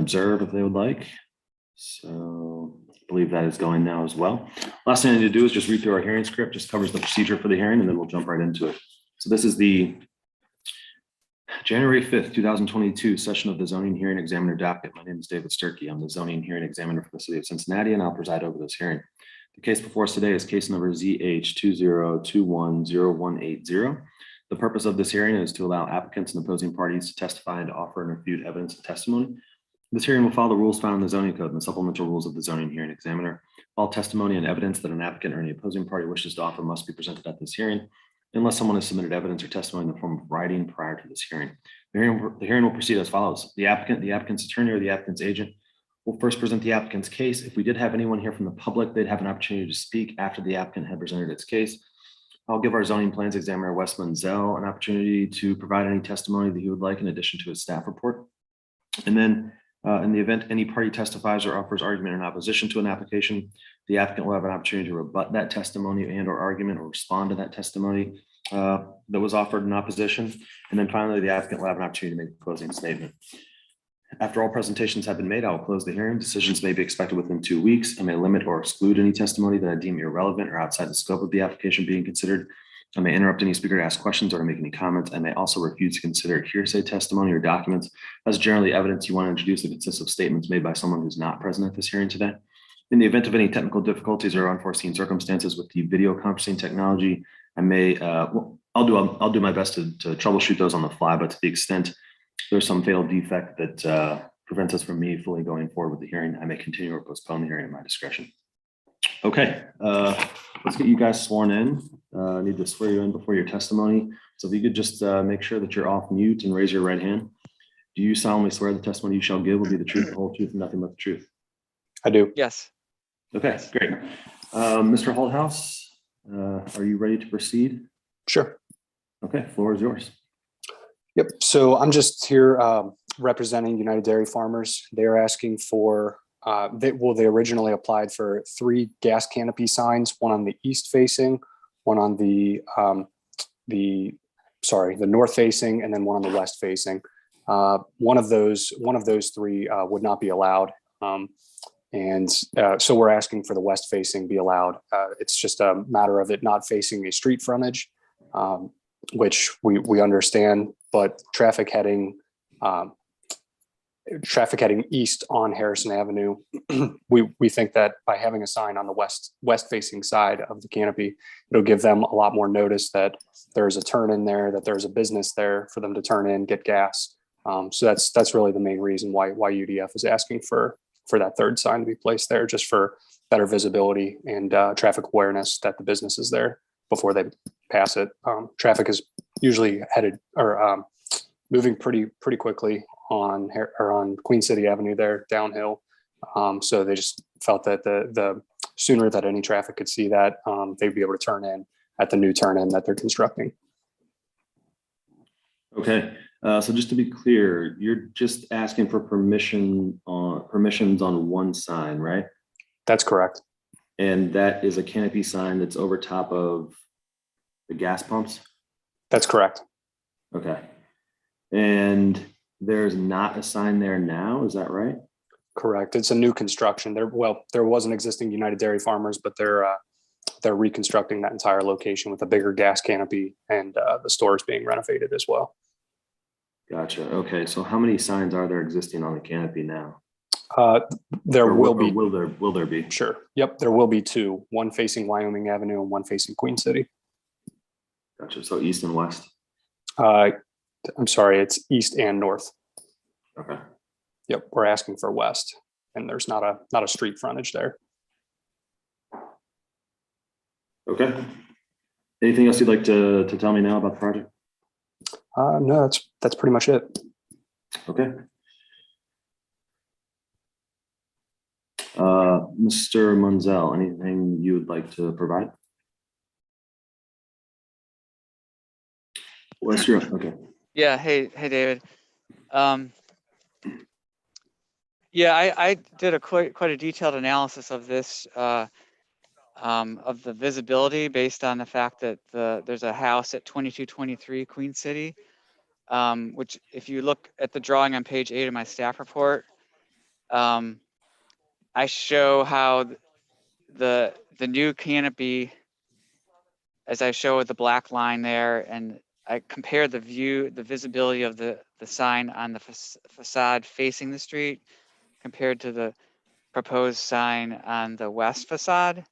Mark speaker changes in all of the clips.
Speaker 1: observe if they would like. So I believe that is going now as well. Last thing I need to do is just read through our hearing script, just covers the procedure for the hearing, and then we'll jump right into it. So this is the January 5th, 2022 session of the zoning hearing examiner docket. My name is David Sturkey. I'm the zoning hearing examiner for the city of Cincinnati, and I'll preside over this hearing. The case before us today is case number ZH20210180. The purpose of this hearing is to allow applicants and opposing parties to testify and to offer and refute evidence and testimony. This hearing will follow the rules found in the zoning code and the supplemental rules of the zoning hearing examiner. All testimony and evidence that an applicant or any opposing party wishes to offer must be presented at this hearing, unless someone has submitted evidence or testimony in the form of writing prior to this hearing. The hearing will proceed as follows. The applicant, the applicant's attorney, or the applicant's agent will first present the applicant's case. If we did have anyone here from the public, they'd have an opportunity to speak after the applicant had presented its case. I'll give our zoning plans examiner, Wes Munzel, an opportunity to provide any testimony that he would like in addition to his staff report. And then in the event any party testifies or offers argument in opposition to an application, the applicant will have an opportunity to rebut that testimony and or argument or respond to that testimony that was offered in opposition. And then finally, the applicant will have an opportunity to make a closing statement. After all presentations have been made, I will close the hearing. Decisions may be expected within 2 weeks. I may limit or exclude any testimony that I deem irrelevant or outside the scope of the application being considered. I may interrupt any speaker to ask questions or to make any comments. I may also refuse to consider hearsay testimony or documents as generally evidence you want to introduce that consists of statements made by someone who's not present at this hearing today. In the event of any technical difficulties or unforeseen circumstances with the video conferencing technology, I may, I'll do my best to troubleshoot those on the fly, but to the extent there's some fatal defect that prevents us from me fully going forward with the hearing, I may continue or postpone the hearing at my discretion. Okay, let's get you guys sworn in. I need to swear you in before your testimony. So if you could just make sure that you're off mute and raise your right hand. Do you solemnly swear the testimony you shall give will be the truth, the whole truth, and nothing but the truth?
Speaker 2: I do.
Speaker 3: Yes.
Speaker 1: Okay, great. Mr. Holthouse, are you ready to proceed?
Speaker 2: Sure.
Speaker 1: Okay, floor is yours.
Speaker 2: Yep. So I'm just here representing United Dairy Farmers. They're asking for, they originally applied for 3 gas canopy signs, one on the east facing, one on the north facing, and then one on the west facing. One of those 3 would not be allowed. So we're asking for the west facing be allowed. It's just a matter of it not facing a street frontage, which we understand, but traffic heading east on Harrison Avenue, we think that by having a sign on the west facing side of the canopy, it'll give them a lot more notice that there's a turn in there, that there's a business there for them to turn in, get gas. So that's really the main reason why UDF is asking for that 3rd sign to be placed there, just for better visibility and traffic awareness that the business is there before they pass it. Traffic is usually headed or moving pretty quickly on Queen City Avenue there downhill. So they just felt that the sooner that any traffic could see that, they'd be able to turn in at the new turn in that they're constructing.
Speaker 1: Okay, so just to be clear, you're just asking for permissions on one sign, right?
Speaker 2: That's correct.
Speaker 1: And that is a canopy sign that's over top of the gas pumps?
Speaker 2: That's correct.
Speaker 1: Okay. And there's not a sign there now, is that right?
Speaker 2: Correct. It's a new construction. There was an existing United Dairy Farmers, but they're reconstructing that entire location with a bigger gas canopy, and the store is being renovated as well.
Speaker 1: Gotcha. Okay. So how many signs are there existing on the canopy now? Will there be?
Speaker 2: Sure. Yep. There will be 2, one facing Wyoming Avenue and one facing Queen City.
Speaker 1: Gotcha. So east and west?
Speaker 2: I'm sorry, it's east and north.
Speaker 1: Okay.
Speaker 2: Yep. We're asking for west, and there's not a street frontage there.
Speaker 1: Okay. Anything else you'd like to tell me now about the project?
Speaker 2: No, that's pretty much it.
Speaker 1: Okay. Mr. Munzel, anything you would like to provide? What's your, okay.
Speaker 3: Yeah. Hey, David. Yeah, I did quite a detailed analysis of this, of the visibility based on the fact that there's a house at 2223 Queen City, which if you look at the drawing on page 8 of my staff report, I show how the new canopy, as I show with the black line there, and I compare the visibility of the sign on the facade facing the street compared to the proposed sign on the west facade.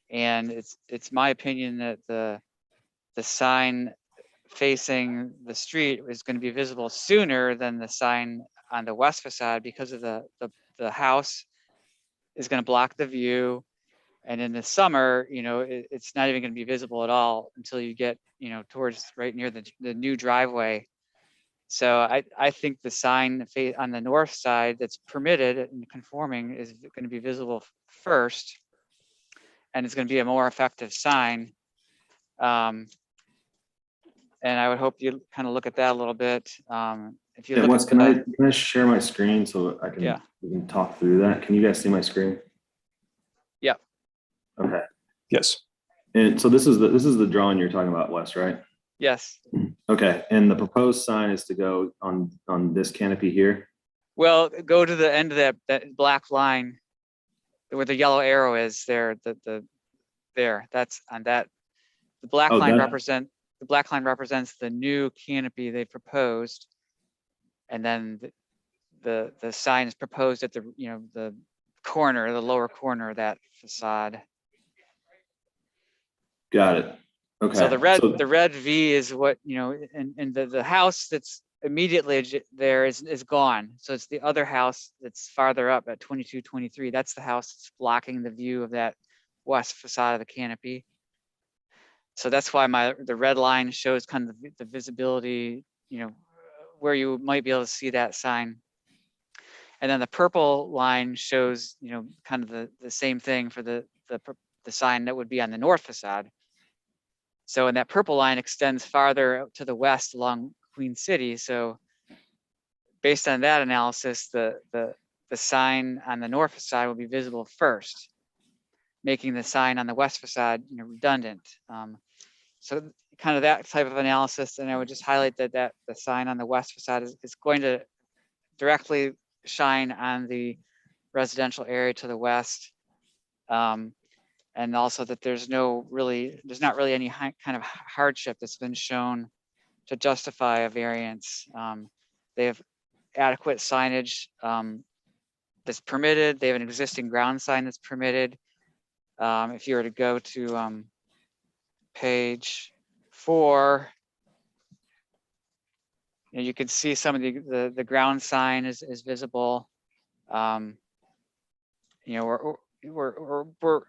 Speaker 3: And it's my opinion that the sign facing the street is going to be visible sooner than the sign on the west facade, because of the house is going to block the view. And in the summer, it's not even going to be visible at all until you get, towards right near the new driveway. So I think the sign on the north side that's permitted and conforming is going to be visible first, and it's going to be a more effective sign. And I would hope you kind of look at that a little bit. If you
Speaker 1: Yeah,
Speaker 3: look
Speaker 1: Wes,
Speaker 3: at
Speaker 1: can I share my screen so I can,
Speaker 3: Yeah.
Speaker 1: we can talk through that? Can you guys see my screen?
Speaker 3: Yeah.
Speaker 1: Okay.
Speaker 2: Yes.
Speaker 1: And so this is the drawing you're talking about, Wes, right?
Speaker 3: Yes.
Speaker 1: Okay. And the proposed sign is to go on this canopy here.
Speaker 3: Well, go to the end of that black line where the yellow arrow is there. There. That's on that. The black
Speaker 1: Oh,
Speaker 3: line
Speaker 1: that-
Speaker 3: represents the new canopy they proposed, and then the sign is proposed at the the corner, the lower corner of that facade.
Speaker 1: Got it. Okay.
Speaker 3: So the red V is what, and the house that's immediately there is gone. So it's the other house that's farther up at 2223. That's the house that's blocking the view of that west facade of the canopy. So that's why the red line shows kind of the visibility, where you might be able to see that sign. And then the purple line shows, kind of the same thing for the sign that would be on the north facade. So, and that purple line extends farther out to the west along Queen City. So based on that analysis, the sign on the north facade will be visible first, making the sign on the west facade, redundant. So kind of that type of analysis. And I would just highlight that the sign on the west facade is going to directly shine on the residential area to the west. And also that there's not really any kind of hardship that's been shown to justify a variance. They have adequate signage that's permitted. They have an existing ground sign that's permitted. If you were to go to page 4, you can see some of the ground sign is visible. We're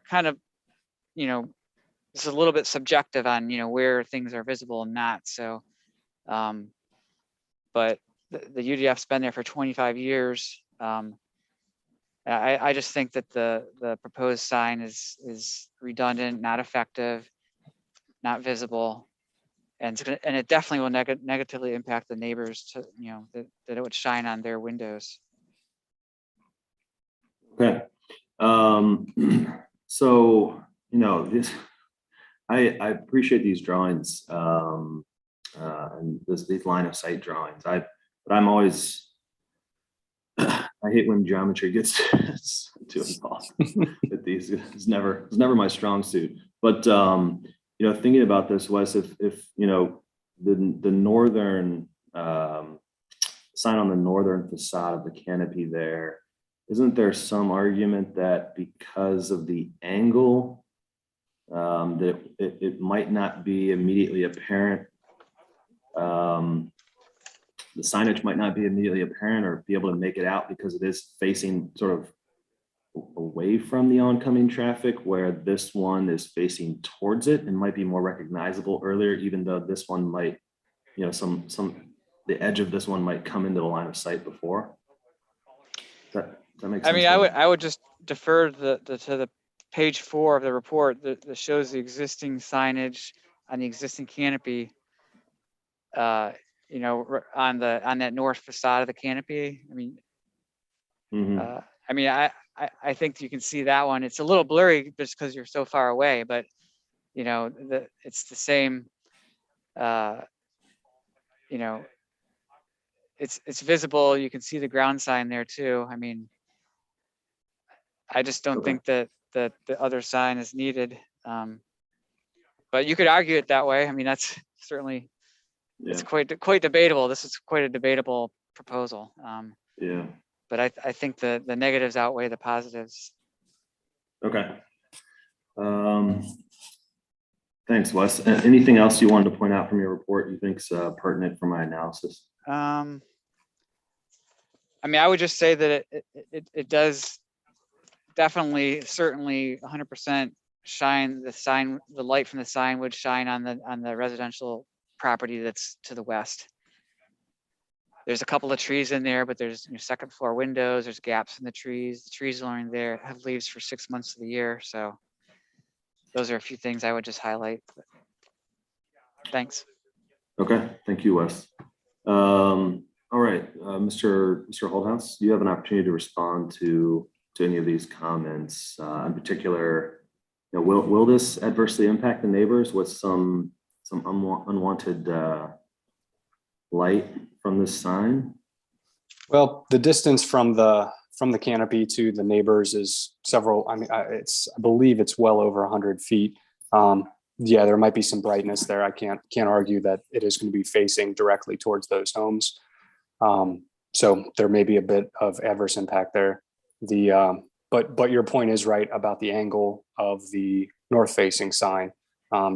Speaker 3: kind of, it's a little bit subjective on, where things are visible and not. So, but the UDF's been there for 25 years. I just think that the proposed sign is redundant, not effective, not visible, and it definitely will negatively impact the neighbors to, that it would shine on their windows.
Speaker 1: Okay. So, this, I appreciate these drawings, and these line of sight drawings. But I'm always, I hate when geometry gets too involved with these. It's never my strong suit. But thinking about this, Wes, if the northern sign on the northern facade of the canopy there, isn't there some argument that because of the angle, that it might not be immediately apparent? The signage might not be immediately apparent or be able to make it out because it is facing sort of away from the oncoming traffic, where this one is facing towards it and might be more recognizable earlier, even though this one might, the edge of this one might come into the line of sight before. Does that make sense?
Speaker 3: I would just defer to the page 4 of the report that shows the existing signage on the existing canopy, on that north facade of the canopy. I think you can see that one. It's a little blurry just because you're so far away, but it's the same. It's visible. You can see the ground sign there too. I just don't
Speaker 1: Okay.
Speaker 3: think that the other sign is needed. But you could argue it that way. I mean, that's certainly,
Speaker 1: Yeah,
Speaker 3: it's quite debatable. This is quite a debatable proposal.
Speaker 1: yeah,
Speaker 3: But I think the negatives outweigh the positives.
Speaker 1: okay. Thanks, Wes. Anything else you wanted to point out from your report you think's pertinent for my analysis?
Speaker 3: I mean, I would just say that it does definitely, certainly 100% shine the light from the sign would shine on the residential property that's to the west. There's a couple of trees in there, but there's second floor windows, there's gaps in the trees. The trees are only there, have leaves for 6 months of the year. So those are a few things I would just highlight. Thanks.
Speaker 1: Okay, thank you, Wes. All right, Mr. Holdhouse, you have an opportunity to respond to any of these comments. In particular, will this adversely impact the neighbors with some unwanted light from this sign?
Speaker 2: Well, the distance from the canopy to the neighbors is several. I mean, I believe it's well over 100 feet. Yeah, there might be some brightness there. I can't argue that it is going to be facing directly towards those homes. So there may be a bit of adverse impact there. But your point is right about the angle of the north facing sign.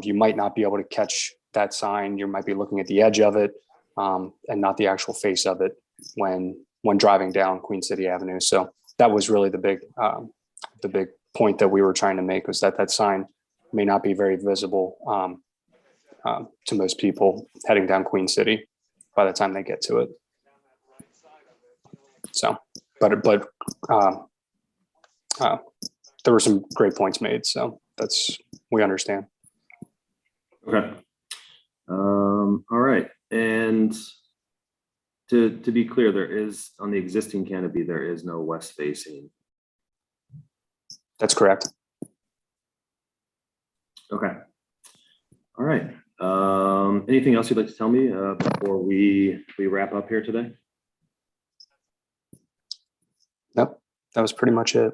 Speaker 2: You might not be able to catch that sign. You might be looking at the edge of it and not the actual face of it when driving down Queen City Avenue. So that was really the big point that we were trying to make, was that sign may not be very visible to most people heading down Queen City by the time they get to it. So, but there were some great points made. So we understand.
Speaker 1: Okay. All right. And to be clear, there is, on the existing canopy, there is no west facing.
Speaker 2: That's correct.
Speaker 1: Okay. All right. Anything else you'd like to tell me before we wrap up here today?
Speaker 2: Nope. That was pretty much it.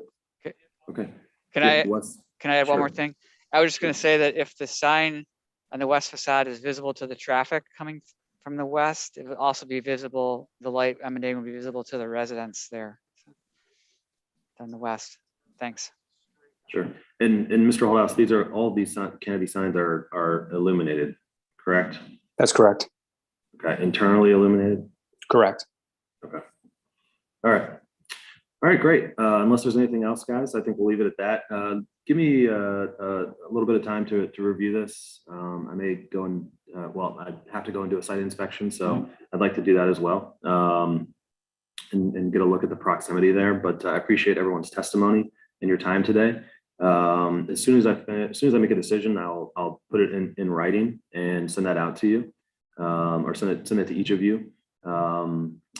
Speaker 1: Okay.
Speaker 3: Can I add one more thing? I was just going to say that if the sign on the west facade is visible to the traffic coming from the west, it would also be visible, the light emanating will be visible to the residents there on the west. Thanks.
Speaker 1: Sure. And Mr. Holdhouse, all these canopy signs are illuminated, correct?
Speaker 2: That's correct.
Speaker 1: Okay. Internally illuminated?
Speaker 2: Correct.
Speaker 1: Okay. All right. All right, great. Unless there's anything else, guys, I think we'll leave it at that. Give me a little bit of time to review this. I may go and, I'd have to go and do a site inspection, so I'd like to do that as well and get a look at the proximity there. But I appreciate everyone's testimony and your time today. As soon as I make a decision, I'll put it in writing and send that out to you, or send it to each of you.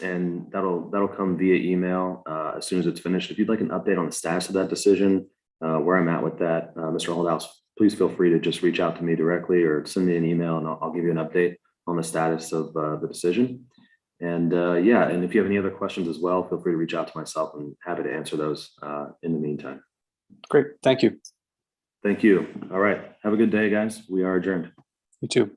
Speaker 1: And that'll come via email as soon as it's finished. If you'd like an update on the status of that decision, where I'm at with that, Mr. Holdhouse, please feel free to just reach out to me directly or send me an email, and I'll give you an update on the status of the decision. And yeah, and if you have any other questions as well, feel free to reach out to myself. I'm happy to answer those in the meantime.
Speaker 2: Great. Thank you.
Speaker 1: Thank you. All right. Have a good day, guys. We are adjourned.
Speaker 2: You too.